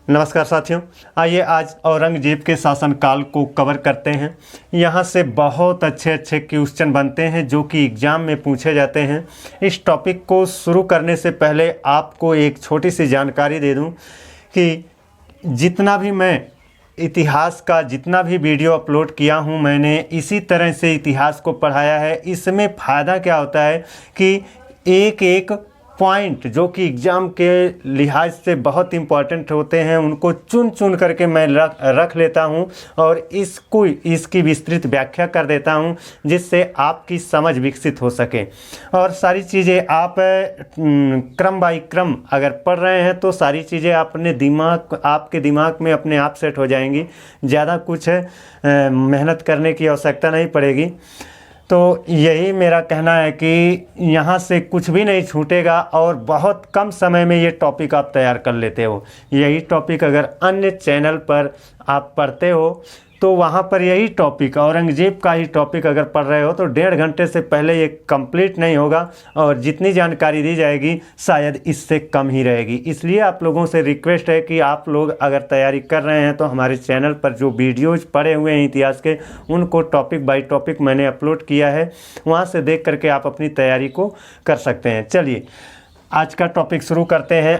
नमस्कार साथियों, आइए आज औरंगजेब के शासनकाल को कवर करते हैं। यहाँ से बहुत अच्छे अच्छे क्वेश्चन बनते हैं जो कि एग्ज़ाम में पूछे जाते हैं। इस टॉपिक को शुरू करने से पहले आपको एक छोटी सी जानकारी दे दूं कि जितना भी मैं इतिहास का जितना भी वीडियो अपलोड किया हूं, मैंने इसी तरह से इतिहास को पढ़ाया है। इसमें फ़ायदा क्या होता है कि एक एक पॉइंट जो कि एग्ज़ाम के लिहाज से बहुत इम्पॉर्टेंट होते हैं उनको चुन चुन करके मैं रख लेता हूं और इसकी विस्तृत व्याख्या कर देता हूं, जिससे आपकी समझ विकसित हो सके। और सारी चीज़ें आप क्रम बाई क्रम अगर पढ़ रहे हैं तो सारी चीज़ें आपके दिमाग में अपने आप सेट हो जाएंगी। ज़्यादा कुछ मेहनत करने की आवश्यकता नहीं पड़ेगी। तो यही मेरा कहना है कि यहाँ से कुछ भी नहीं छूटेगा और बहुत कम समय में ये टॉपिक आप तैयार कर लेते हो। यही टॉपिक अगर अन्य चैनल पर आप पढ़ते हो तो वहाँ पर यही टॉपिक औरंगजेब का ही टॉपिक अगर पढ़ रहे हो तो 1.5 घंटे से पहले ये कंप्लीट नहीं होगा और जितनी जानकारी दी जाएगी शायद इससे कम ही रहेगी। इसलिए आप लोगों से रिक्वेस्ट है कि आप लोग अगर तैयारी कर रहे हैं तो हमारे चैनल पर जो वीडियोज़ पड़े हुए हैं इतिहास के, उनको टॉपिक बाई टॉपिक मैंने अपलोड किया है, वहाँ से देख करके आप अपनी तैयारी को कर सकते हैं। चलिए आज का टॉपिक शुरू करते हैं।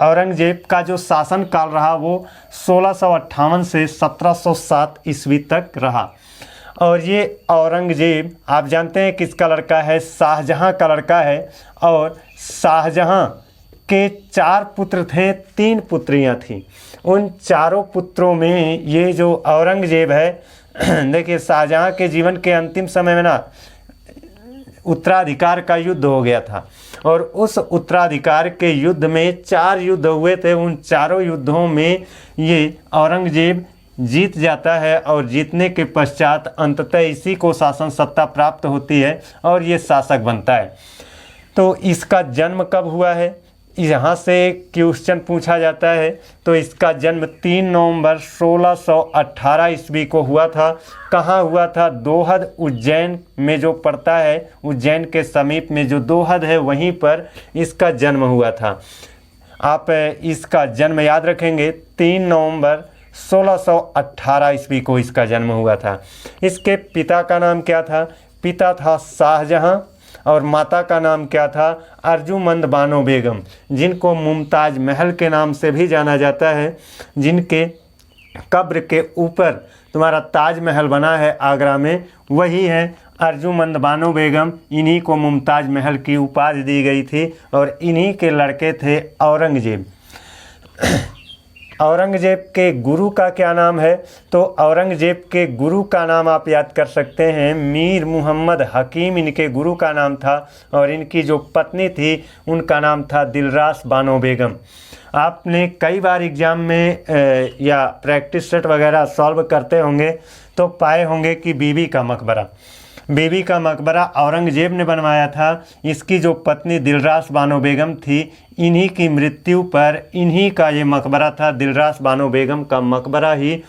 औरंगजेब का जो शासन काल रहा वो 1658 से 1707 ईस्वी तक रहा। और ये औरंगजेब आप जानते हैं किसका लड़का है? शाहजहां का लड़का है। और शाहजहां के 4 पुत्र थे, 3 पुत्रियां थीं। उन चारों पुत्रों में ये जो औरंगजेब है देखिए, शाहजहां के जीवन के अंतिम समय में ना उत्तराधिकार का युद्ध हो गया था और उस उत्तराधिकार के युद्ध में 4 युद्ध हुए थे। उन चारों युद्धों में ये औरंगजेब जीत जाता है और जीतने के पश्चात अंततः इसी को शासन सत्ता प्राप्त होती है और ये शासक बनता है। तो इसका जन्म कब हुआ है, यहाँ से क्वेश्चन पूछा जाता है। तो इसका जन्म 3 नवंबर 1618 ईस्वी को हुआ था। कहाँ हुआ था? दोहद, उज्जैन में जो पड़ता है, उज्जैन के समीप में जो दोहद है वहीं पर इसका जन्म हुआ था। आप इसका जन्म याद रखेंगे, 3 नवंबर 1618 ईस्वी को इसका जन्म हुआ था। इसके पिता का नाम क्या था? पिता था शाहजहां और माता का नाम क्या था? अर्जुमंद बानो बेगम, जिनको मुमताज़ महल के नाम से भी जाना जाता है, जिनके कब्र के ऊपर तुम्हारा ताजमहल बना है आगरा में, वही है अर्जुमंद बानो बेगम। इन्हीं को मुमताज़ महल की उपाधि दी गई थी और इन्हीं के लड़के थे औरंगजेब। औरंगजेब के गुरु का क्या नाम है? तो औरंगजेब के गुरु का नाम आप याद कर सकते हैं, मीर मुहम्मद हकीम इनके गुरु का नाम था। और इनकी जो पत्नी थी उनका नाम था दिलरास बानो बेगम। आपने कई बार एग्ज़ाम में या प्रैक्टिस सेट वगैरह सॉल्व करते होंगे तो पाए होंगे कि बीबी का मकबरा औरंगजेब ने बनवाया था। इसकी जो पत्नी दिलरास बानो बेगम थी, इन्हीं की मृत्यु पर इन्हीं का ये मकबरा था। दिलरास बानो बेगम का मकबरा ही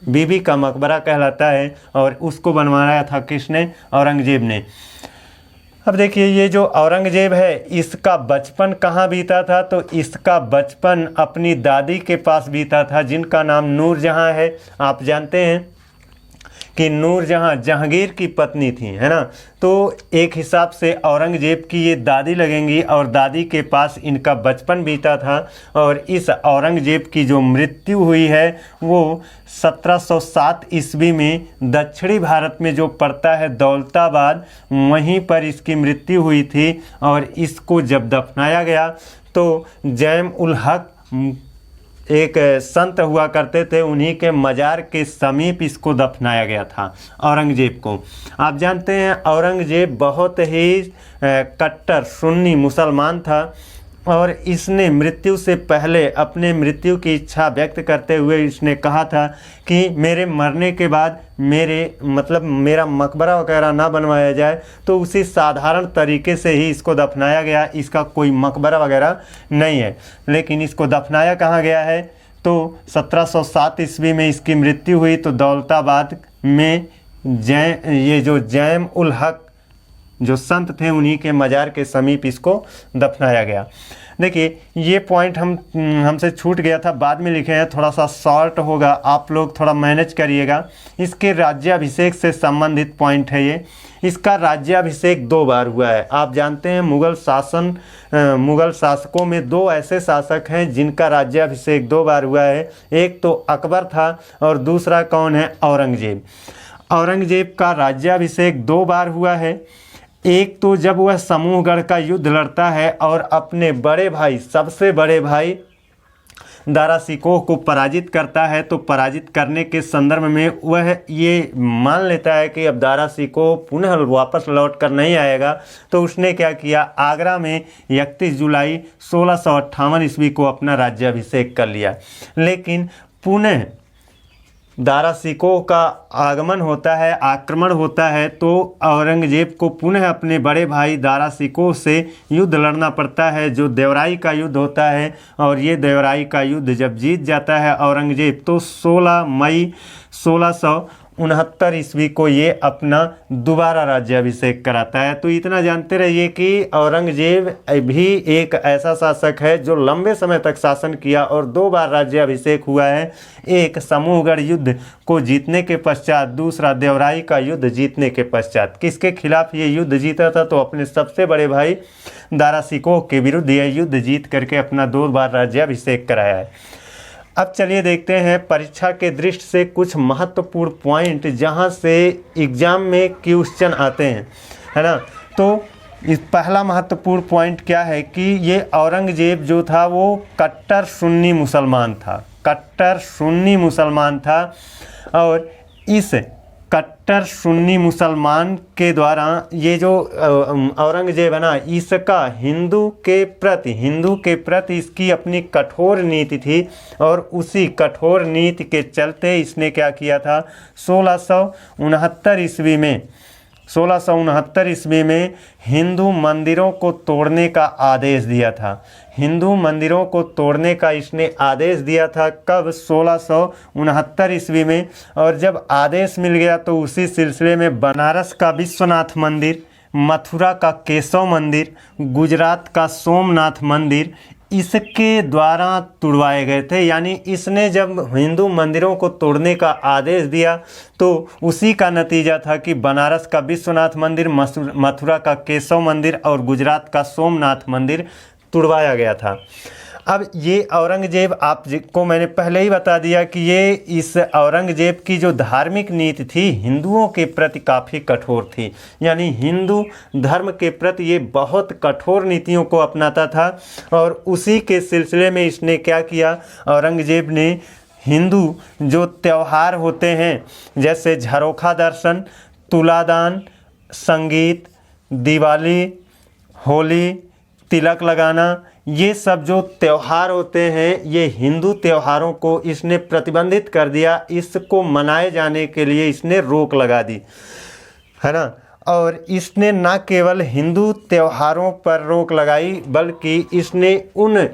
बीबी का मकबरा कहलाता है और उसको बनवाया था किसने? औरंगजेब ने। अब देखिए, ये जो औरंगजेब है इसका बचपन कहाँ बीता था? तो इसका बचपन अपनी दादी के पास बीता था, जिनका नाम नूरजहां है। आप जानते हैं कि नूरजहां जहांगीर की पत्नी थी, है ना। तो एक हिसाब से औरंगजेब की ये दादी लगेंगी और दादी के पास इनका बचपन बीता था। और इस औरंगजेब की जो मृत्यु हुई है वो 1707 ईस्वी में दक्षिणी भारत में जो पड़ता है दौलताबाद, वहीं पर इसकी मृत्यु हुई थी। और इसको जब दफनाया गया तो जैम उल हक एक संत हुआ करते थे, उन्हीं के मज़ार के समीप इसको दफनाया गया था औरंगजेब को। आप जानते हैं औरंगजेब बहुत ही कट्टर सुन्नी मुसलमान था और इसने मृत्यु से पहले अपने मृत्यु की इच्छा व्यक्त करते हुए इसने कहा था कि मेरे मरने के बाद मेरा मकबरा वगैरह ना बनवाया जाए। तो उसी साधारण तरीके से ही इसको दफनाया गया। इसका कोई मकबरा वगैरह नहीं है, लेकिन इसको दफनाया कहाँ गया है? तो 1707 ईस्वी में इसकी मृत्यु हुई तो दौलताबाद में ये जो जैम उल हक जो संत थे उन्हीं के मज़ार के समीप इसको दफनाया गया। देखिए ये पॉइंट हमसे छूट गया था, बाद में लिखे हैं, थोड़ा सा शॉर्ट होगा, आप लोग थोड़ा मैनेज करिएगा। इसके राज्याभिषेक से संबंधित पॉइंट है ये। इसका राज्याभिषेक 2 बार हुआ है। आप जानते हैं मुगल शासकों में 2 ऐसे शासक हैं जिनका राज्याभिषेक 2 बार हुआ है। एक तो अकबर था और दूसरा कौन है, औरंगजेब। औरंगजेब का राज्याभिषेक 2 बार हुआ है। एक तो जब वह समूहगढ़ का युद्ध लड़ता है और अपने बड़े भाई, सबसे बड़े भाई दारा शिकोह को पराजित करता है, तो पराजित करने के संदर्भ में वह ये मान लेता है कि अब दारा शिकोह पुनः वापस लौट कर नहीं आएगा, तो उसने क्या किया, आगरा में 31 जुलाई 1658 ईस्वी को अपना राज्याभिषेक कर लिया। लेकिन पुनः दारा शिकोह का आगमन होता है, आक्रमण होता है, तो औरंगजेब को पुनः अपने बड़े भाई दारा शिकोह से युद्ध लड़ना पड़ता है, जो देवराई का युद्ध होता है। और ये देवराई का युद्ध जब जीत जाता है औरंगजेब, तो 16 मई 1669 ईस्वी को ये अपना दोबारा राज्याभिषेक कराता है। तो इतना जानते रहिए कि औरंगजेब भी एक ऐसा शासक है जो लंबे समय तक शासन किया और 2 बार राज्याभिषेक हुआ है। एक समूहगढ़ युद्ध को जीतने के पश्चात, दूसरा देवराई का युद्ध जीतने के पश्चात। किसके खिलाफ ये युद्ध जीता था, तो अपने सबसे बड़े भाई दारा शिकोह के विरुद्ध यह युद्ध जीत करके अपना 2 बार राज्याभिषेक कराया है। अब चलिए देखते हैं परीक्षा के दृष्टि से कुछ महत्वपूर्ण पॉइंट जहां से एग्जाम में क्वेश्चन आते हैं, है ना। तो इस पहला महत्वपूर्ण पॉइंट क्या है कि ये औरंगजेब जो था वो कट्टर सुन्नी मुसलमान था, कट्टर सुन्नी मुसलमान था। और इस कट्टर सुन्नी मुसलमान के द्वारा ये जो औरंगजेब है ना, इसका हिंदू के प्रति इसकी अपनी कठोर नीति थी। और उसी कठोर नीति के चलते इसने क्या किया था, 1669 ईस्वी में हिंदू मंदिरों को तोड़ने का आदेश दिया था। हिंदू मंदिरों को तोड़ने का इसने आदेश दिया था, कब, 1669 ईस्वी में। और जब आदेश मिल गया तो उसी सिलसिले में बनारस का विश्वनाथ मंदिर, मथुरा का केशव मंदिर, गुजरात का सोमनाथ मंदिर इसके द्वारा तुड़वाए गए थे। यानी इसने जब हिंदू मंदिरों को तोड़ने का आदेश दिया तो उसी का नतीजा था कि बनारस का विश्वनाथ मंदिर, मथुरा का केशव मंदिर और गुजरात का सोमनाथ मंदिर तुड़वाया गया था। अब ये औरंगजेब, आपको मैंने पहले ही बता दिया कि ये इस औरंगजेब की जो धार्मिक नीति थी हिंदुओं के प्रति काफ़ी कठोर थी। यानी हिंदू धर्म के प्रति ये बहुत कठोर नीतियों को अपनाता था। और उसी के सिलसिले में इसने क्या किया, औरंगजेब ने हिंदू जो त्यौहार होते हैं जैसे झरोखा दर्शन, तुलादान, संगीत, दिवाली, होली, तिलक लगाना, ये सब जो त्यौहार होते हैं ये हिंदू त्योहारों को इसने प्रतिबंधित कर दिया। इसको मनाए जाने के लिए इसने रोक लगा दी, है ना। और इसने न केवल हिंदू त्योहारों पर रोक लगाई बल्कि इसने उन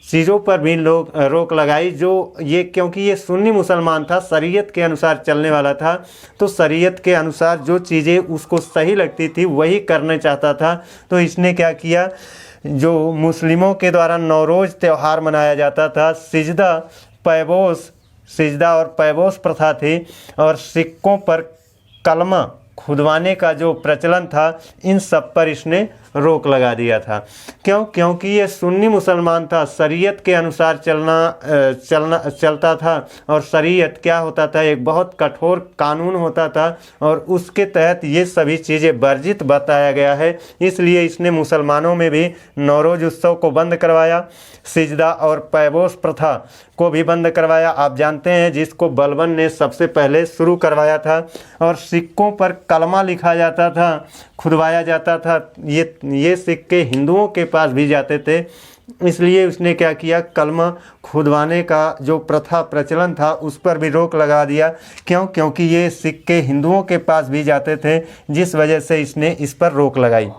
चीज़ों पर भी रोक लगाई जो ये, क्योंकि ये सुन्नी मुसलमान था, शरीयत के अनुसार चलने वाला था, तो शरीयत के अनुसार जो चीज़ें उसको सही लगती थी वही करना चाहता था। तो इसने क्या किया, जो मुस्लिमों के द्वारा नौरोज़ त्यौहार मनाया जाता था, सिजदा और पैबोस प्रथा थी, और सिक्कों पर कलमा खुदवाने का जो प्रचलन था, इन सब पर इसने रोक लगा दिया था। क्यों? क्योंकि ये सुन्नी मुसलमान था, शरीयत के अनुसार चलता था। और शरीयत क्या होता था, एक बहुत कठोर कानून होता था और उसके तहत ये सभी चीज़ें वर्जित बताया गया है। इसलिए इसने मुसलमानों में भी नौरोज़ उत्सव को बंद करवाया, सिजदा और पैबोस प्रथा को भी बंद करवाया। आप जानते हैं जिसको बलबन ने सबसे पहले शुरू करवाया था। और सिक्कों पर कलमा लिखा जाता था, खुदवाया जाता था। ये सिक्के हिंदुओं के पास भी जाते थे, इसलिए उसने क्या किया, कलमा खुदवाने का जो प्रथा प्रचलन था उस पर भी रोक लगा दिया। क्यों? क्योंकि ये सिक्के हिंदुओं के पास भी जाते थे, जिस वजह से इसने इस पर रोक लगाई।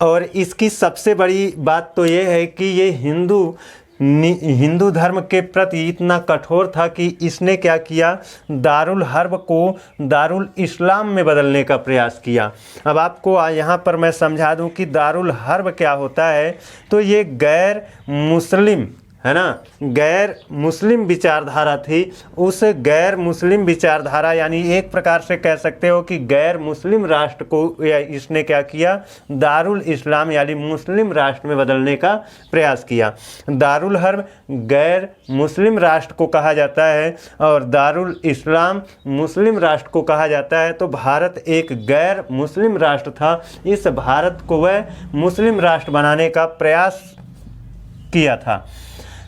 और इसकी सबसे बड़ी बात तो ये है कि ये हिंदू हिंदू धर्म के प्रति इतना कठोर था कि इसने क्या किया, दारुल हर्ब को दारुल इस्लाम में बदलने का प्रयास किया। अब आपको यहाँ पर मैं समझा दूं कि दारुल हर्ब क्या होता है। तो ये गैर मुस्लिम, है ना, गैर मुस्लिम विचारधारा थी। उस गैर मुस्लिम विचारधारा, यानी एक प्रकार से कह सकते हो कि गैर मुस्लिम राष्ट्र को इसने क्या किया, दारुल इस्लाम यानी मुस्लिम राष्ट्र में बदलने का प्रयास किया। दारुल हर्ब गैर मुस्लिम राष्ट्र को कहा जाता है और दारुल इस्लाम मुस्लिम राष्ट्र को कहा जाता है। तो भारत एक गैर मुस्लिम राष्ट्र था। इस भारत को वह मुस्लिम राष्ट्र बनाने का प्रयास किया था।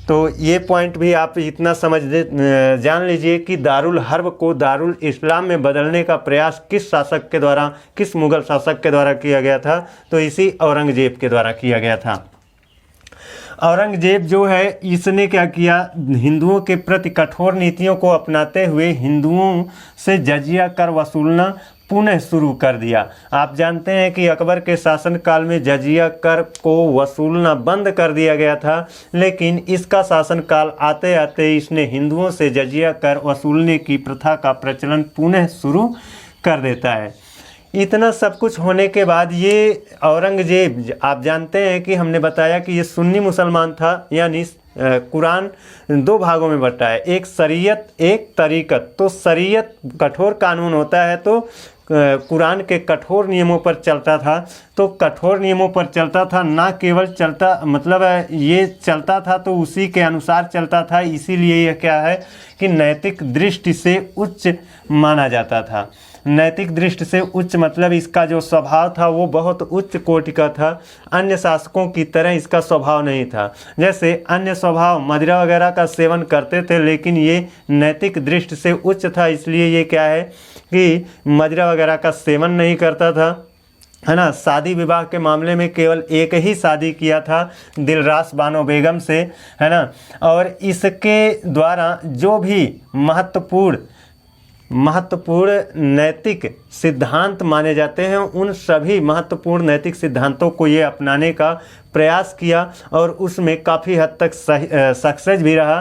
तो ये पॉइंट भी आप इतना जान लीजिए कि दारुल हर्ब को दारुल इस्लाम में बदलने का प्रयास किस शासक के द्वारा, किस मुगल शासक के द्वारा किया गया था। तो इसी औरंगजेब के द्वारा किया गया था। औरंगजेब जो है, इसने क्या किया, हिंदुओं के प्रति कठोर नीतियों को अपनाते हुए हिंदुओं से जजिया कर वसूलना पुनः शुरू कर दिया। आप जानते हैं कि अकबर के शासनकाल में जजिया कर को वसूलना बंद कर दिया गया था, लेकिन इसका शासनकाल आते आते इसने हिंदुओं से जजिया कर वसूलने की प्रथा का प्रचलन पुनः शुरू कर देता है। इतना सब कुछ होने के बाद ये औरंगजेब, आप जानते हैं कि हमने बताया कि ये सुन्नी मुसलमान था, यानी कुरान दो भागों में बंटा है, एक शरीयत एक तरीकत। तो शरीयत कठोर कानून होता है, तो कुरान के कठोर नियमों पर चलता था। तो कठोर नियमों पर चलता था, ना केवल चलता, मतलब ये चलता था तो उसी के अनुसार चलता था। इसीलिए यह क्या है कि नैतिक दृष्टि से उच्च माना जाता था। नैतिक दृष्टि से उच्च मतलब इसका जो स्वभाव था वो बहुत उच्च कोटि का था। अन्य शासकों की तरह इसका स्वभाव नहीं था। जैसे अन्य स्वभाव मदिरा वगैरह का सेवन करते थे, लेकिन ये नैतिक दृष्टि से उच्च था। इसलिए ये क्या है कि मदिरा वगैरह का सेवन नहीं करता था, है ना। शादी विवाह के मामले में केवल एक ही शादी किया था, दिलरास बानो बेगम से, है ना। और इसके द्वारा जो भी महत्वपूर्ण नैतिक सिद्धांत माने जाते हैं, उन सभी महत्वपूर्ण नैतिक सिद्धांतों को ये अपनाने का प्रयास किया और उसमें काफ़ी हद तक सक्सेस भी रहा,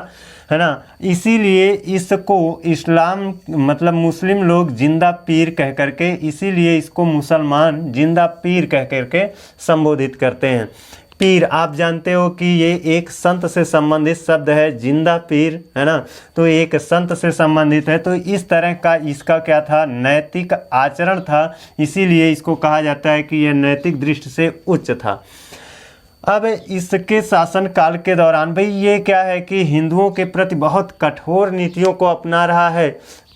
है ना। इसीलिए इसको इस्लाम मतलब मुस्लिम लोग जिंदा पीर कह करके, इसीलिए इसको मुसलमान जिंदा पीर कह करके संबोधित करते हैं। पीर आप जानते हो कि ये एक संत से संबंधित शब्द है, जिंदा पीर, है ना। तो एक संत से संबंधित है। तो इस तरह का इसका क्या था, नैतिक आचरण था। इसीलिए इसको कहा जाता है कि यह नैतिक दृष्टि से उच्च था। अब इसके शासनकाल के दौरान भाई ये क्या है कि हिंदुओं के प्रति बहुत कठोर नीतियों को अपना रहा है।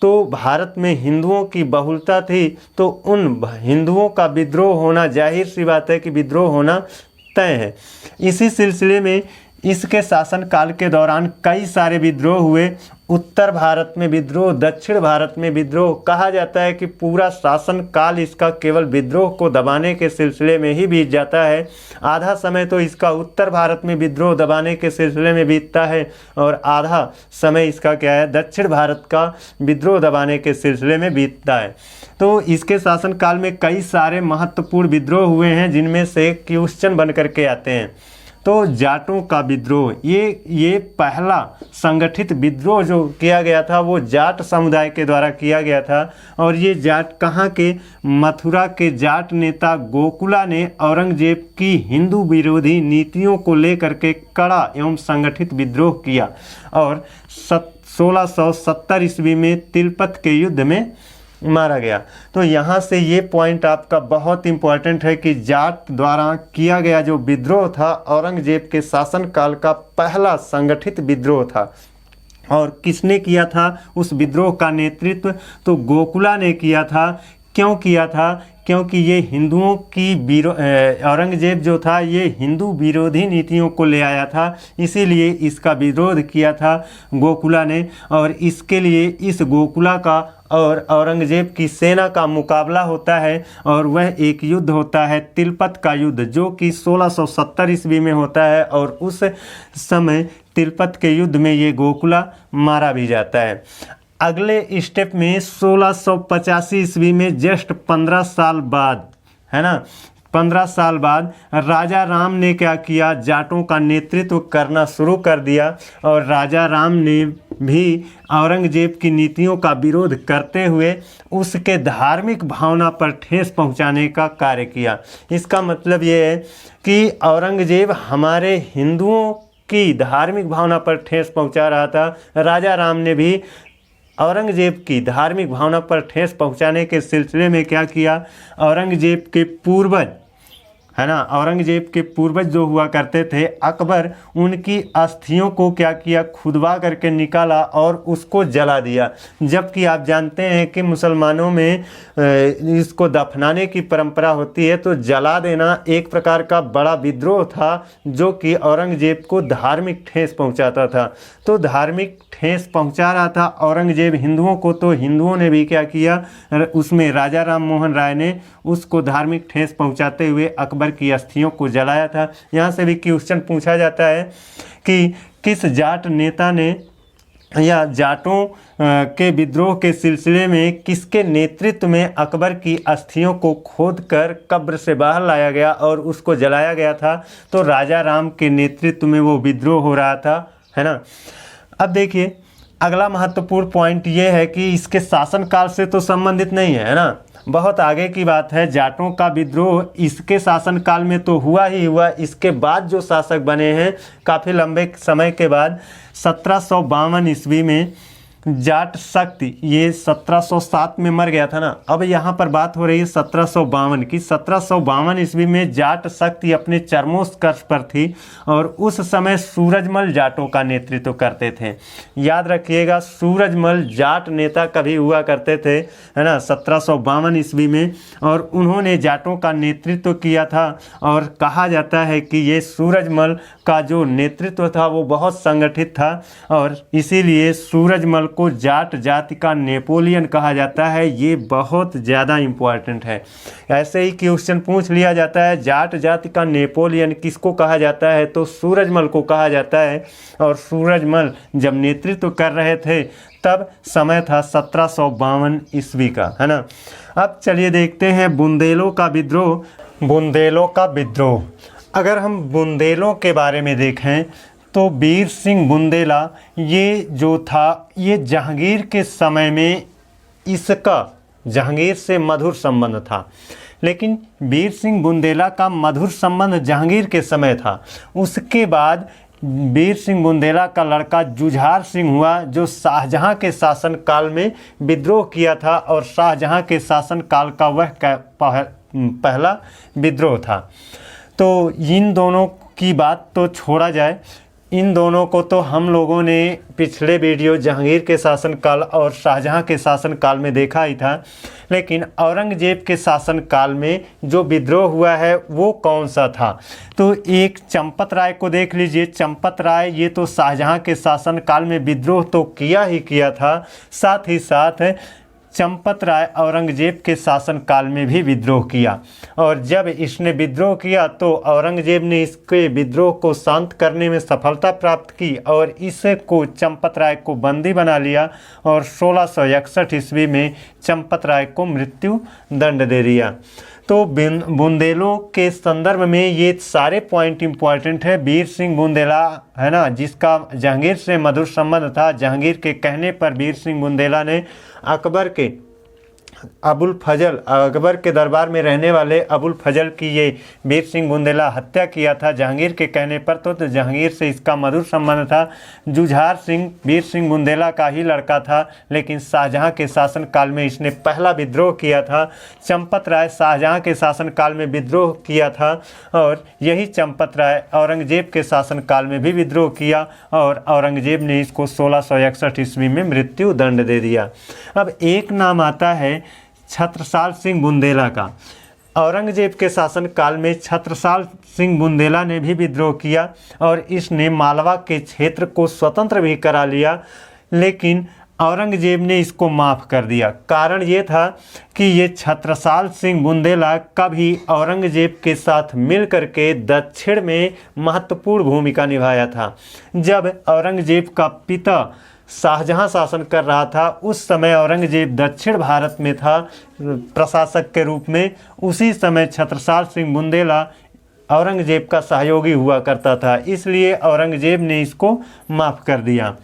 तो भारत में हिंदुओं की बहुलता थी, तो उन हिंदुओं का विद्रोह होना, जाहिर सी बात है कि विद्रोह होना तय है। इसी सिलसिले में इसके शासनकाल के दौरान कई सारे विद्रोह हुए। उत्तर भारत में विद्रोह, दक्षिण भारत में विद्रोह। कहा जाता है कि पूरा शासनकाल इसका केवल विद्रोह को दबाने के सिलसिले में ही बीत जाता है। आधा समय तो इसका उत्तर भारत में विद्रोह दबाने के सिलसिले में बीतता है और आधा समय इसका क्या है, दक्षिण भारत का विद्रोह दबाने के सिलसिले में बीतता है। तो इसके शासनकाल में कई सारे महत्वपूर्ण विद्रोह हुए हैं, जिनमें से क्वेश्चन बन करके आते हैं। तो जाटों का विद्रोह, ये पहला संगठित विद्रोह जो किया गया था वो जाट समुदाय के द्वारा किया गया था। और ये जाट कहाँ के, मथुरा के जाट नेता गोकुला ने औरंगजेब की हिंदू विरोधी नीतियों को लेकर के कड़ा एवं संगठित विद्रोह किया और 1670 ईस्वी में तिलपत के युद्ध में मारा गया। तो यहाँ से ये पॉइंट आपका बहुत इम्पोर्टेंट है कि जाट द्वारा किया गया जो विद्रोह था औरंगजेब के शासनकाल का पहला संगठित विद्रोह था। और किसने किया था उस विद्रोह का नेतृत्व, तो गोकुला ने किया था। क्यों किया था, क्योंकि ये हिंदुओं की औरंगजेब जो था ये हिंदू विरोधी नीतियों को ले आया था, इसीलिए इसका विरोध किया था गोकुला ने। और इसके लिए इस गोकुला का और औरंगजेब की सेना का मुकाबला होता है और वह एक युद्ध होता है तिलपत का युद्ध, जो कि 1670 ईस्वी में होता है। और उस समय तिलपत के युद्ध में ये गोकुला मारा भी जाता है। अगले स्टेप में 1685 ईस्वी में जस्ट 15 साल बाद, है ना, 15 साल बाद राजा राम ने क्या किया, जाटों का नेतृत्व करना शुरू कर दिया और राजा राम ने भी औरंगजेब की नीतियों का विरोध करते हुए उसके धार्मिक भावना पर ठेस पहुंचाने का कार्य किया। इसका मतलब ये है कि औरंगजेब हमारे हिंदुओं की धार्मिक भावना पर ठेस पहुंचा रहा था। राजा राम ने भी औरंगजेब की धार्मिक भावना पर ठेस पहुंचाने के सिलसिले में क्या किया, औरंगजेब के पूर्वज है ना, औरंगजेब के पूर्वज जो हुआ करते थे अकबर, उनकी अस्थियों को क्या किया, खुदवा करके निकाला और उसको जला दिया। जबकि आप जानते हैं कि मुसलमानों में इसको दफनाने की परंपरा होती है, तो जला देना एक प्रकार का बड़ा विद्रोह था जो कि औरंगजेब को धार्मिक ठेस पहुंचाता था। तो धार्मिक ठेस पहुंचा रहा था औरंगजेब हिंदुओं को, तो हिंदुओं ने भी क्या किया, उसमें राजा राम मोहन राय ने उसको धार्मिक ठेस पहुंचाते हुए अकबर की अस्थियों को जलाया था। यहाँ से भी क्वेश्चन पूछा जाता है कि किस जाट नेता ने या जाटों के विद्रोह के सिलसिले में किसके नेतृत्व में अकबर की अस्थियों को खोदकर कब्र से बाहर लाया गया और उसको जलाया गया था। तो राजा राम के नेतृत्व में वो विद्रोह हो रहा था, है ना। अब देखिए अगला महत्वपूर्ण पॉइंट ये है कि इसके शासनकाल से तो संबंधित नहीं है ना, बहुत आगे की बात है। जाटों का विद्रोह इसके शासनकाल में तो हुआ ही हुआ, इसके बाद जो शासक बने हैं काफ़ी लंबे समय के बाद 1752 ईस्वी में जाट शक्ति, ये 1707 में मर गया था ना, अब यहाँ पर बात हो रही है 1752 की। 1752 ईस्वी में जाट शक्ति अपने चरमोत्कर्ष पर थी और उस समय सूरजमल जाटों का नेतृत्व करते थे। याद रखिएगा, सूरजमल जाट नेता कभी हुआ करते थे, है ना, 1752 ईस्वी में, और उन्होंने जाटों का नेतृत्व किया था। और कहा जाता है कि ये सूरजमल का जो नेतृत्व था वो बहुत संगठित था और इसीलिए सूरजमल को जाट जाति का नेपोलियन कहा जाता है। ये बहुत ज़्यादा इम्पोर्टेंट है। ऐसे ही क्वेश्चन पूछ लिया जाता है, जाट जाति का नेपोलियन किसको कहा जाता है, तो सूरजमल को कहा जाता है। और सूरजमल जब नेतृत्व कर रहे थे तब समय था 1752 ईस्वी का, है ना। अब चलिए देखते हैं बुंदेलों का विद्रोह। बुंदेलों का विद्रोह, अगर हम बुंदेलों के बारे में देखें तो वीर सिंह बुंदेला ये जो था, ये जहांगीर के समय में इसका जहांगीर से मधुर संबंध था। लेकिन वीर सिंह बुंदेला का मधुर संबंध जहांगीर के समय था। उसके बाद वीर सिंह बुंदेला का लड़का जुझार सिंह हुआ, जो शाहजहां के शासन काल में विद्रोह किया था और शाहजहां के शासन काल का वह पहला विद्रोह था। तो इन दोनों की बात तो छोड़ा जाए, इन दोनों को तो हम लोगों ने पिछले वीडियो जहांगीर के शासनकाल और शाहजहां के शासनकाल में देखा ही था। लेकिन औरंगजेब के शासनकाल में जो विद्रोह हुआ है वो कौन सा था, तो एक चंपत राय को देख लीजिए। चंपत राय ये तो शाहजहां के शासनकाल में विद्रोह तो किया ही किया था, साथ ही साथ चंपत राय औरंगजेब के शासनकाल में भी विद्रोह किया। और जब इसने विद्रोह किया तो औरंगजेब ने इसके विद्रोह को शांत करने में सफलता प्राप्त की और इसको चंपत राय को बंदी बना लिया और 1661 ईस्वी में चंपत राय को मृत्यु दंड दे दिया। तो बुंदेलों के संदर्भ में ये सारे पॉइंट इम्पॉर्टेंट है। वीर सिंह बुंदेला, है ना, जिसका जहांगीर से मधुर संबंध था, जहांगीर के कहने पर वीर सिंह बुंदेला ने अकबर के अबुल फजल, अकबर के दरबार में रहने वाले अबुल फजल की ये वीर सिंह बुंदेला हत्या किया था जहांगीर के कहने पर। तो जहांगीर से इसका मधुर संबंध था। जुझार सिंह वीर सिंह बुंदेला का ही लड़का था, लेकिन शाहजहां के शासनकाल में इसने पहला विद्रोह किया था। चंपत राय शाहजहां के शासनकाल में विद्रोह किया था और यही चंपत राय औरंगजेब के शासनकाल में भी विद्रोह किया और औरंगजेब ने इसको 1661 ईस्वी में मृत्यु दंड दे दिया। अब एक नाम आता है छत्रसाल सिंह बुंदेला का। औरंगजेब के शासनकाल में छत्रसाल सिंह बुंदेला ने भी विद्रोह किया और इसने मालवा के क्षेत्र को स्वतंत्र भी करा लिया। लेकिन औरंगजेब ने इसको माफ़ कर दिया। कारण ये था कि ये छत्रसाल सिंह बुंदेला कभी औरंगजेब के साथ मिल करके दक्षिण में महत्वपूर्ण भूमिका निभाया था। जब औरंगजेब का पिता शाहजहां शासन कर रहा था, उस समय औरंगजेब दक्षिण भारत में था प्रशासक के रूप में। उसी समय छत्रसाल सिंह बुंदेला औरंगजेब का सहयोगी हुआ करता था, इसलिए औरंगजेब ने इसको माफ़ कर दिया।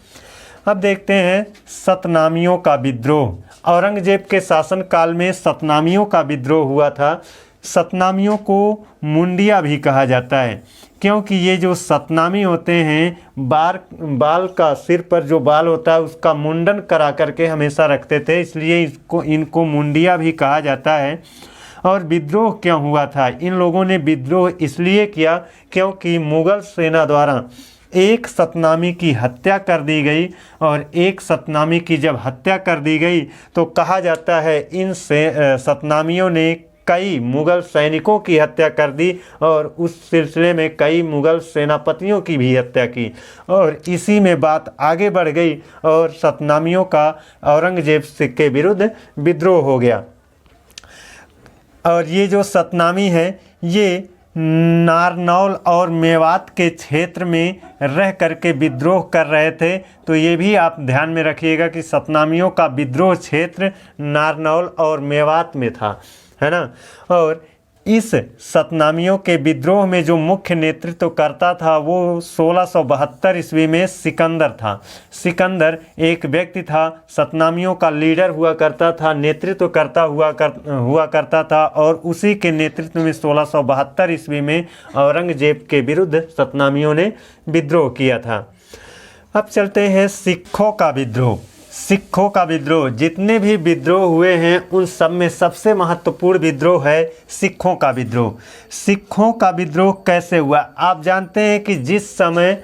अब देखते हैं सतनामियों का विद्रोह। औरंगजेब के शासनकाल में सतनामियों का विद्रोह हुआ था। सतनामियों को मुंडिया भी कहा जाता है, क्योंकि ये जो सतनामी होते हैं बाल का, सिर पर जो बाल होता है उसका मुंडन करा करके हमेशा रखते थे, इसलिए इनको मुंडिया भी कहा जाता है। और विद्रोह क्यों हुआ था? इन लोगों ने विद्रोह इसलिए किया क्योंकि मुग़ल सेना द्वारा एक सतनामी की हत्या कर दी गई, और एक सतनामी की जब हत्या कर दी गई तो कहा जाता है इन सतनामियों ने कई मुग़ल सैनिकों की हत्या कर दी, और उस सिलसिले में कई मुग़ल सेनापतियों की भी हत्या की, और इसी में बात आगे बढ़ गई और सतनामियों का औरंगजेब के विरुद्ध विद्रोह हो गया। और ये जो सतनामी है ये नारनौल और मेवात के क्षेत्र में रह करके विद्रोह कर रहे थे। तो ये भी आप ध्यान में रखिएगा कि सतनामियों का विद्रोह क्षेत्र नारनौल और मेवात में था, है ना। और इस सतनामियों के विद्रोह में जो मुख्य नेतृत्व करता था वो 1672 ईस्वी में सिकंदर था। सिकंदर एक व्यक्ति था, सतनामियों का लीडर हुआ करता था, नेतृत्व करता हुआ करता था, और उसी के नेतृत्व में 1672 ईस्वी में औरंगजेब के विरुद्ध सतनामियों ने विद्रोह किया था। अब चलते हैं सिखों का विद्रोह। सिखों का विद्रोह, जितने भी विद्रोह हुए हैं उन सब में सबसे महत्वपूर्ण विद्रोह है सिखों का विद्रोह। सिखों का विद्रोह कैसे हुआ? आप जानते हैं कि जिस समय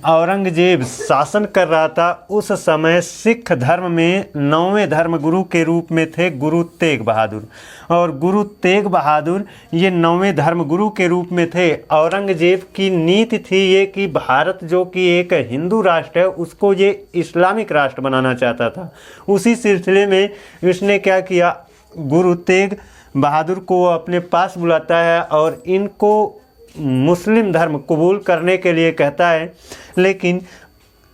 औरंगजेब शासन कर रहा था उस समय सिख धर्म में 9वें धर्मगुरु के रूप में थे गुरु तेग बहादुर, और गुरु तेग बहादुर ये 9वें धर्मगुरु के रूप में थे। औरंगजेब की नीति थी ये कि भारत जो कि एक हिंदू राष्ट्र है उसको ये इस्लामिक राष्ट्र बनाना चाहता था। उसी सिलसिले में उसने क्या किया, गुरु तेग बहादुर को अपने पास बुलाता है और इनको मुस्लिम धर्म कबूल करने के लिए कहता है, लेकिन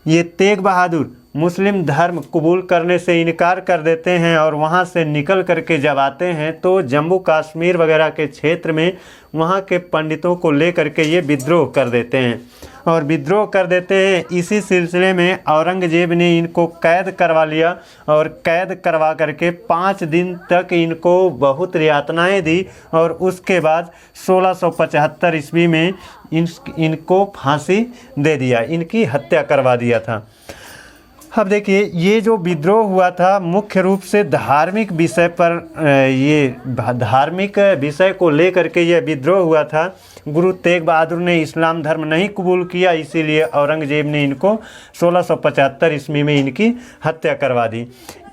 ये तेग बहादुर मुस्लिम धर्म कबूल करने से इनकार कर देते हैं, और वहाँ से निकल करके जब आते हैं तो जम्मू कश्मीर वगैरह के क्षेत्र में वहाँ के पंडितों को ले करके ये विद्रोह कर देते हैं, और विद्रोह कर देते हैं। इसी सिलसिले में औरंगजेब ने इनको कैद करवा लिया, और कैद करवा करके 5 दिन तक इनको बहुत यातनाएं दी, और उसके बाद 1675 ईस्वी में इनको फांसी दे दिया, इनकी हत्या करवा दिया था। अब देखिए ये जो विद्रोह हुआ था मुख्य रूप से धार्मिक विषय पर, ये धार्मिक विषय को लेकर के यह विद्रोह हुआ था। गुरु तेग बहादुर ने इस्लाम धर्म नहीं कबूल किया, इसीलिए औरंगजेब ने इनको 1675 ईस्वी में इनकी हत्या करवा दी।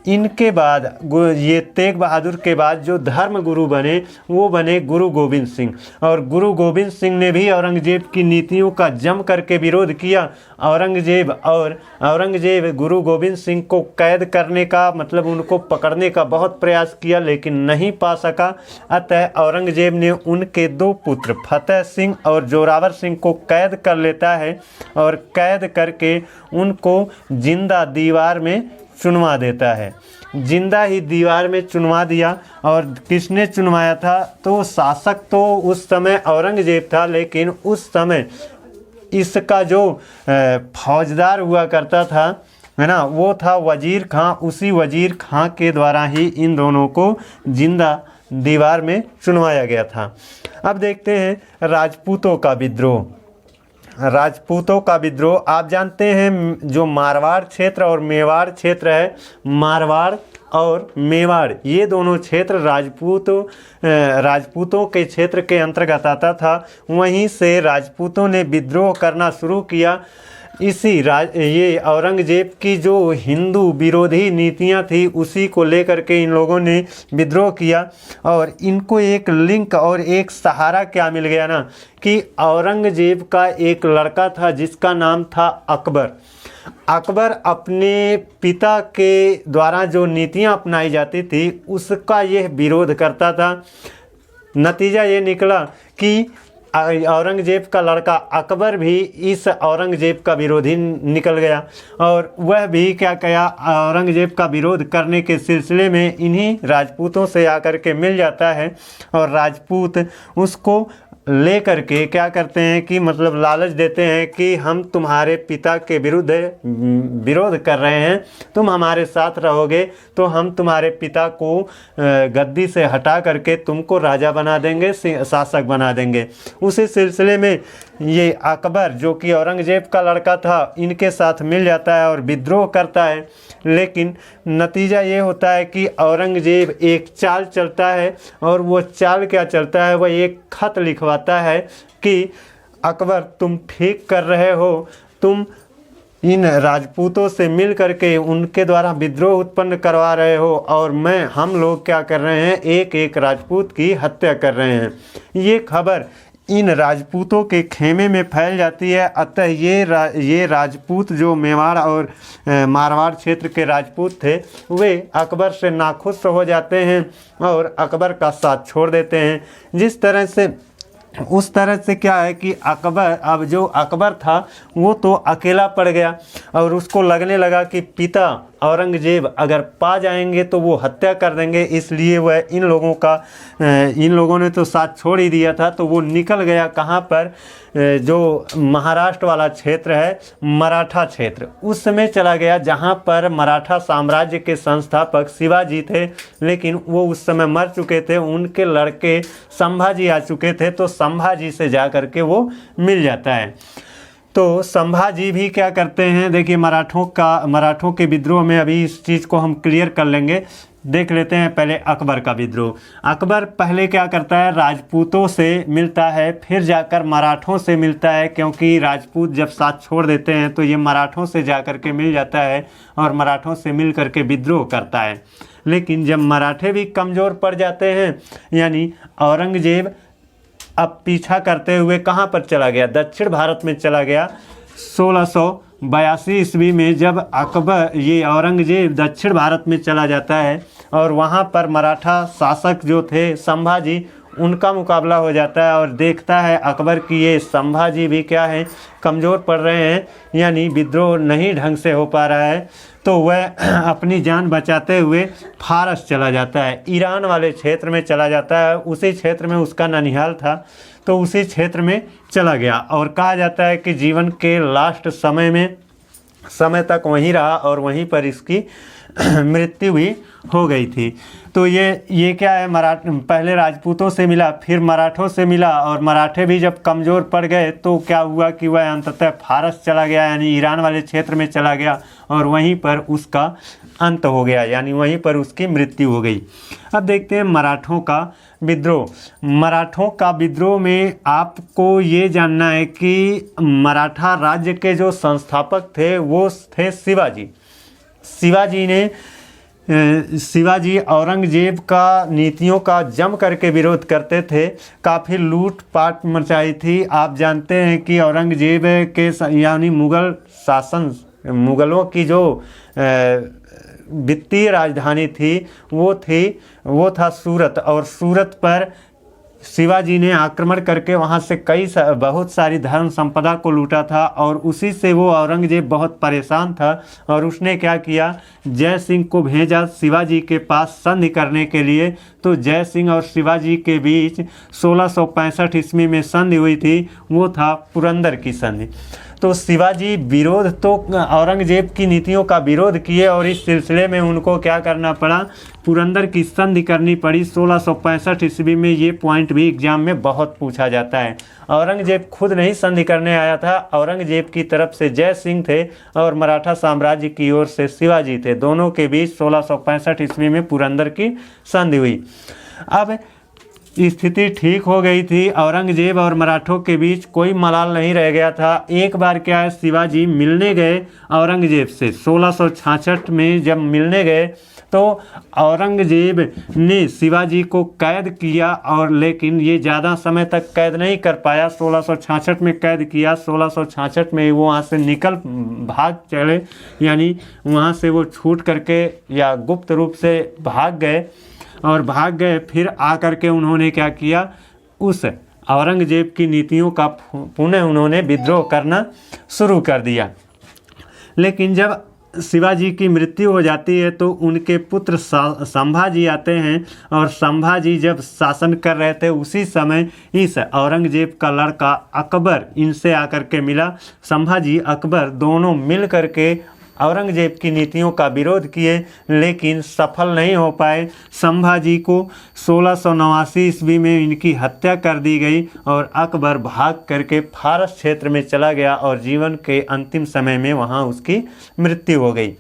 इनके बाद ये तेग बहादुर के बाद जो धर्म गुरु बने वो बने गुरु गोविंद सिंह, और गुरु गोविंद सिंह ने भी औरंगजेब की नीतियों का जम करके विरोध किया। औरंगजेब गुरु गोविंद सिंह को कैद करने का, मतलब उनको पकड़ने का बहुत प्रयास किया, लेकिन नहीं पा सका। अतः औरंगजेब ने उनके 2 पुत्र फतेह सिंह और जोरावर सिंह को कैद कर लेता है, और कैद करके उनको जिंदा दीवार में चुनवा देता है। जिंदा ही दीवार में चुनवा दिया। और किसने चुनवाया था? तो शासक तो उस समय औरंगजेब था, लेकिन उस समय इसका जो फौजदार हुआ करता था, है ना, वो था वजीर खां। उसी वजीर खां के द्वारा ही इन दोनों को जिंदा दीवार में चुनवाया गया था। अब देखते हैं राजपूतों का विद्रोह। राजपूतों का विद्रोह, आप जानते हैं जो मारवाड़ क्षेत्र और मेवाड़ क्षेत्र है, मारवाड़ और मेवाड़ ये दोनों क्षेत्र राजपूतों के क्षेत्र के अंतर्गत आता था। वहीं से राजपूतों ने विद्रोह करना शुरू किया। ये औरंगजेब की जो हिंदू विरोधी नीतियां थी उसी को लेकर के इन लोगों ने विद्रोह किया। और इनको एक लिंक और एक सहारा क्या मिल गया ना, कि औरंगजेब का एक लड़का था जिसका नाम था अकबर। अकबर अपने पिता के द्वारा जो नीतियां अपनाई जाती थी उसका यह विरोध करता था। नतीजा ये निकला कि औरंगजेब का लड़का अकबर भी इस औरंगजेब का विरोधी निकल गया, और वह भी क्या किया, औरंगजेब का विरोध करने के सिलसिले में इन्हीं राजपूतों से आकर के मिल जाता है। और राजपूत उसको ले करके क्या करते हैं कि मतलब लालच देते हैं कि हम तुम्हारे पिता के विरुद्ध विरोध कर रहे हैं, तुम हमारे साथ रहोगे तो हम तुम्हारे पिता को गद्दी से हटा करके तुमको राजा बना देंगे, शासक बना देंगे। उसी सिलसिले में ये अकबर जो कि औरंगजेब का लड़का था इनके साथ मिल जाता है और विद्रोह करता है। लेकिन नतीजा ये होता है कि औरंगजेब एक चाल चलता है, और वो चाल क्या चलता है, वह एक खत लिखवाता है कि अकबर तुम ठीक कर रहे हो, तुम इन राजपूतों से मिल करके उनके द्वारा विद्रोह उत्पन्न करवा रहे हो, और हम लोग क्या कर रहे हैं, एक एक राजपूत की हत्या कर रहे हैं। ये खबर इन राजपूतों के खेमे में फैल जाती है। अतः ये राजपूत जो मेवाड़ और मारवाड़ क्षेत्र के राजपूत थे वे अकबर से नाखुश हो जाते हैं और अकबर का साथ छोड़ देते हैं। जिस तरह से उस तरह से क्या है कि अब जो अकबर था वो तो अकेला पड़ गया, और उसको लगने लगा कि पिता औरंगजेब अगर पा जाएंगे तो वो हत्या कर देंगे, इसलिए वह इन लोगों ने तो साथ छोड़ ही दिया था। तो वो निकल गया कहाँ पर, जो महाराष्ट्र वाला क्षेत्र है, मराठा क्षेत्र, उस समय चला गया जहाँ पर मराठा साम्राज्य के संस्थापक शिवाजी थे। लेकिन वो उस समय मर चुके थे, उनके लड़के संभाजी आ चुके थे, तो संभाजी से जा कर के वो मिल जाता है। तो संभाजी भी क्या करते हैं, देखिए मराठों के विद्रोह में अभी इस चीज़ को हम क्लियर कर लेंगे। देख लेते हैं पहले अकबर का विद्रोह। अकबर पहले क्या करता है, राजपूतों से मिलता है, फिर जाकर मराठों से मिलता है, क्योंकि राजपूत जब साथ छोड़ देते हैं तो ये मराठों से जाकर के मिल जाता है और मराठों से मिल करके विद्रोह करता है। लेकिन जब मराठे भी कमज़ोर पड़ जाते हैं, यानी औरंगजेब अब पीछा करते हुए कहाँ पर चला गया, दक्षिण भारत में चला गया। 1682 ईस्वी में जब ये औरंगजेब दक्षिण भारत में चला जाता है और वहाँ पर मराठा शासक जो थे संभाजी, उनका मुकाबला हो जाता है, और देखता है अकबर की ये संभाजी भी क्या है, कमज़ोर पड़ रहे हैं, यानी विद्रोह नहीं ढंग से हो पा रहा है। तो वह अपनी जान बचाते हुए फारस चला जाता है, ईरान वाले क्षेत्र में चला जाता है। उसी क्षेत्र में उसका ननिहाल था, तो उसी क्षेत्र में चला गया, और कहा जाता है कि जीवन के लास्ट समय तक वहीं रहा और वहीं पर इसकी मृत्यु भी हो गई थी। तो ये क्या है, पहले राजपूतों से मिला, फिर मराठों से मिला, और मराठे भी जब कमज़ोर पड़ गए तो क्या हुआ कि वह अंततः फारस चला गया, यानी ईरान वाले क्षेत्र में चला गया, और वहीं पर उसका अंत हो गया, यानी वहीं पर उसकी मृत्यु हो गई। अब देखते हैं मराठों का विद्रोह। मराठों का विद्रोह में आपको ये जानना है कि मराठा राज्य के जो संस्थापक थे वो थे शिवाजी औरंगजेब का नीतियों का जम करके विरोध करते थे, काफ़ी लूट पाट मचाई थी। आप जानते हैं कि औरंगजेब के यानी मुग़लों की जो वित्तीय राजधानी थी वो था सूरत, और सूरत पर शिवाजी ने आक्रमण करके वहाँ से बहुत सारी धर्म संपदा को लूटा था, और उसी से वो औरंगजेब बहुत परेशान था, और उसने क्या किया, जय सिंह को भेजा शिवाजी के पास संधि करने के लिए। तो जय सिंह और शिवाजी के बीच 1665 ईस्वी में संधि हुई थी, वो था पुरंदर की संधि। तो शिवाजी औरंगजेब की नीतियों का विरोध किए, और इस सिलसिले में उनको क्या करना पड़ा, पुरंदर की संधि करनी पड़ी 1665 ईस्वी में। ये पॉइंट भी एग्जाम में बहुत पूछा जाता है। औरंगजेब खुद नहीं संधि करने आया था, औरंगजेब की तरफ से जय सिंह थे और मराठा साम्राज्य की ओर से शिवाजी थे। दोनों के बीच 1665 ईस्वी में पुरंदर की संधि हुई। अब स्थिति ठीक हो गई थी। औरंगजेब और मराठों के बीच कोई मलाल नहीं रह गया था। एक बार क्या है, शिवाजी मिलने गए औरंगजेब से 1666 में। जब मिलने गए तो औरंगजेब ने शिवाजी को कैद किया, और लेकिन ये ज़्यादा समय तक कैद नहीं कर पाया। 1666 में कैद किया, 1666 में वो वहाँ से निकल भाग चले, यानी वहाँ से वो छूट करके या गुप्त रूप से भाग गए। और भाग गए, फिर आकर के उन्होंने क्या किया, उस औरंगजेब की नीतियों का पुनः उन्होंने विद्रोह करना शुरू कर दिया। लेकिन जब शिवाजी की मृत्यु हो जाती है तो उनके पुत्र संभाजी आते हैं, और संभाजी जब शासन कर रहे थे उसी समय इस औरंगजेब का लड़का अकबर इनसे आकर के मिला। संभाजी अकबर दोनों मिल करके औरंगजेब की नीतियों का विरोध किए, लेकिन सफल नहीं हो पाए। संभाजी को 1689 ईस्वी में इनकी हत्या कर दी गई, और अकबर भाग करके फारस क्षेत्र में चला गया, और जीवन के अंतिम समय में वहाँ उसकी मृत्यु हो गई।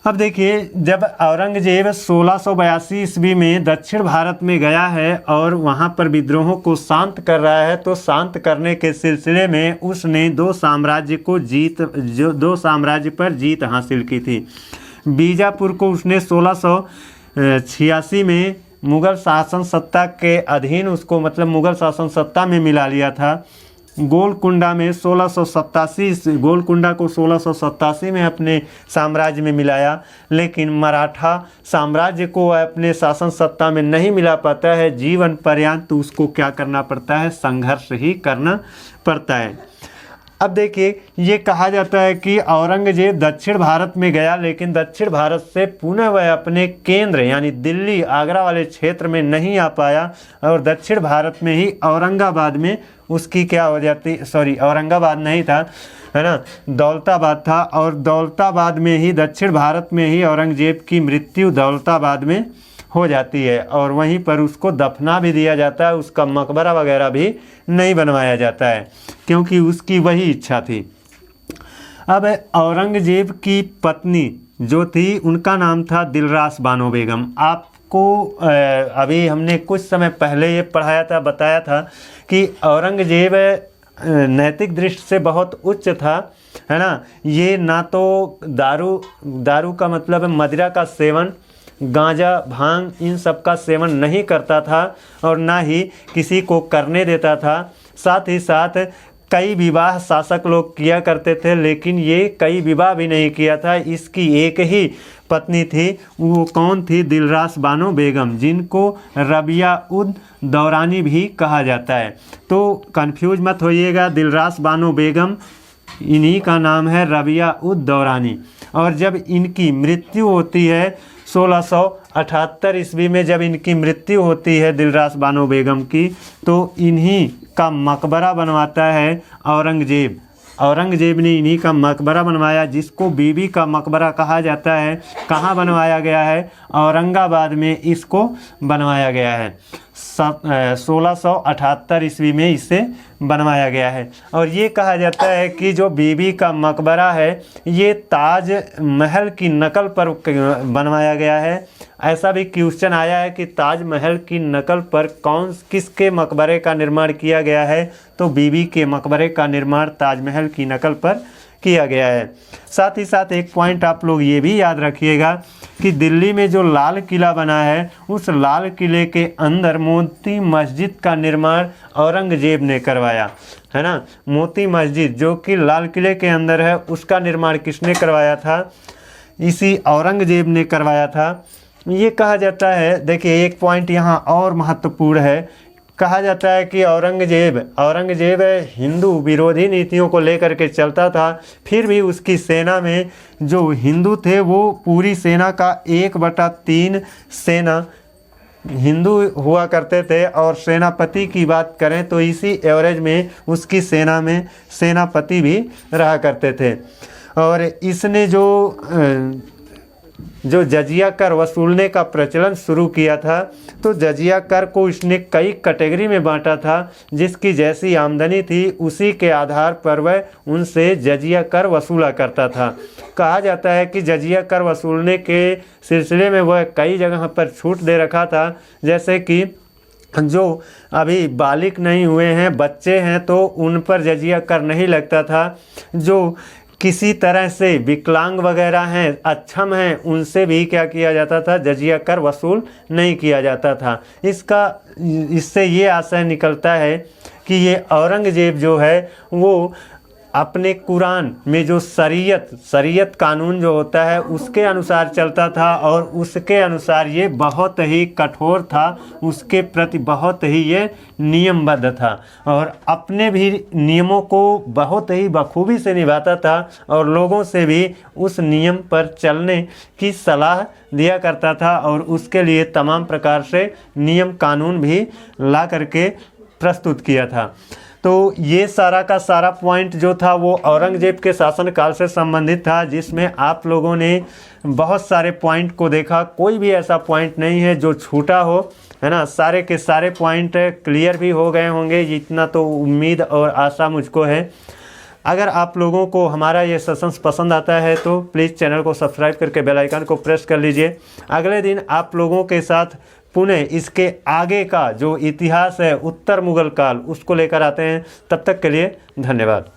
अब देखिए, जब औरंगजेब 1682 ईस्वी में दक्षिण भारत में गया है और वहाँ पर विद्रोहों को शांत कर रहा है, तो शांत करने के सिलसिले में उसने दो साम्राज्य पर जीत हासिल की थी। बीजापुर को उसने 1686 में मुग़ल शासन सत्ता के अधीन उसको, मतलब मुग़ल शासन सत्ता में मिला लिया था। गोलकुंडा में 1687, गोलकुंडा को 1687 में अपने साम्राज्य में मिलाया, लेकिन मराठा साम्राज्य को अपने शासन सत्ता में नहीं मिला पाता है जीवन पर्यंत, तो उसको क्या करना पड़ता है, संघर्ष ही करना पड़ता है। अब देखिए, ये कहा जाता है कि औरंगजेब दक्षिण भारत में गया, लेकिन दक्षिण भारत से पुनः वह अपने केंद्र यानी दिल्ली आगरा वाले क्षेत्र में नहीं आ पाया, और दक्षिण भारत में ही औरंगाबाद में उसकी क्या हो जाती, औरंगाबाद नहीं था, है ना, दौलताबाद था, और दौलताबाद में ही, दक्षिण भारत में ही औरंगजेब की मृत्यु दौलताबाद में हो जाती है, और वहीं पर उसको दफना भी दिया जाता है। उसका मकबरा वगैरह भी नहीं बनवाया जाता है, क्योंकि उसकी वही इच्छा थी। अब औरंगजेब की पत्नी जो थी, उनका नाम था दिलरास बानो बेगम। आपको अभी हमने कुछ समय पहले ये पढ़ाया था, बताया था कि औरंगजेब नैतिक दृष्टि से बहुत उच्च था, है ना। ये ना तो दारू का मतलब मदिरा का सेवन, गांजा, भांग, इन सब का सेवन नहीं करता था, और ना ही किसी को करने देता था। साथ ही साथ कई विवाह शासक लोग किया करते थे, लेकिन ये कई विवाह भी नहीं किया था। इसकी एक ही पत्नी थी, वो कौन थी, दिलरास बानो बेगम, जिनको रबिया उद दौरानी भी कहा जाता है। तो कंफ्यूज मत होइएगा, दिलरास बानो बेगम इन्हीं का नाम है, रबिया उद दौरानी। और जब इनकी मृत्यु होती है 1678 ईस्वी में, जब इनकी मृत्यु होती है दिलरास बानो बेगम की, तो इन्हीं का मकबरा बनवाता है औरंगजेब। औरंगजेब ने इन्हीं का मकबरा बनवाया, जिसको बीबी का मकबरा कहा जाता है। कहाँ बनवाया गया है, औरंगाबाद में इसको बनवाया गया है। 1678 ईस्वी में इसे बनवाया गया है। और ये कहा जाता है कि जो बीबी का मकबरा है, ये ताज महल की नकल पर बनवाया गया है। ऐसा भी क्वेश्चन आया है कि ताजमहल की नकल पर किसके मकबरे का निर्माण किया गया है, तो बीबी के मकबरे का निर्माण ताजमहल की नकल पर किया गया है। साथ ही साथ एक पॉइंट आप लोग ये भी याद रखिएगा कि दिल्ली में जो लाल किला बना है, उस लाल किले के अंदर मोती मस्जिद का निर्माण औरंगजेब ने करवाया, है ना। मोती मस्जिद जो कि लाल किले के अंदर है, उसका निर्माण किसने करवाया था, इसी औरंगजेब ने करवाया था। ये कहा जाता है, देखिए एक पॉइंट यहाँ और महत्वपूर्ण है। कहा जाता है कि औरंगजेब हिंदू विरोधी नीतियों को लेकर के चलता था, फिर भी उसकी सेना में जो हिंदू थे, वो पूरी सेना का 1/3 सेना हिंदू हुआ करते थे। और सेनापति की बात करें तो इसी एवरेज में उसकी सेना में सेनापति भी रहा करते थे। और इसने जो जजिया कर वसूलने का प्रचलन शुरू किया था, तो जजिया कर को इसने कई कैटेगरी में बांटा था। जिसकी जैसी आमदनी थी, उसी के आधार पर वह उनसे जजिया कर वसूला करता था। कहा जाता है कि जजिया कर वसूलने के सिलसिले में वह कई जगह पर छूट दे रखा था, जैसे कि जो अभी बालिग नहीं हुए हैं, बच्चे हैं, तो उन पर जजिया कर नहीं लगता था। जो किसी तरह से विकलांग वगैरह हैं, अक्षम हैं, उनसे भी क्या किया जाता था, जजिया कर वसूल नहीं किया जाता था। इससे ये आशय निकलता है कि ये औरंगजेब जो है वो अपने कुरान में जो शरीयत कानून जो होता है उसके अनुसार चलता था, और उसके अनुसार ये बहुत ही कठोर था, उसके प्रति बहुत ही ये नियमबद्ध था, और अपने भी नियमों को बहुत ही बखूबी से निभाता था, और लोगों से भी उस नियम पर चलने की सलाह दिया करता था, और उसके लिए तमाम प्रकार से नियम कानून भी ला करके प्रस्तुत किया था। तो ये सारा का सारा पॉइंट जो था वो औरंगजेब के शासनकाल से संबंधित था, जिसमें आप लोगों ने बहुत सारे पॉइंट को देखा। कोई भी ऐसा पॉइंट नहीं है जो छूटा हो, है ना। सारे के सारे पॉइंट क्लियर भी हो गए होंगे, इतना तो उम्मीद और आशा मुझको है। अगर आप लोगों को हमारा ये सेशंस पसंद आता है तो प्लीज़ चैनल को सब्सक्राइब करके बेल आइकन को प्रेस कर लीजिए। अगले दिन आप लोगों के साथ पुनः इसके आगे का जो इतिहास है उत्तर मुगल काल, उसको लेकर आते हैं। तब तक के लिए धन्यवाद।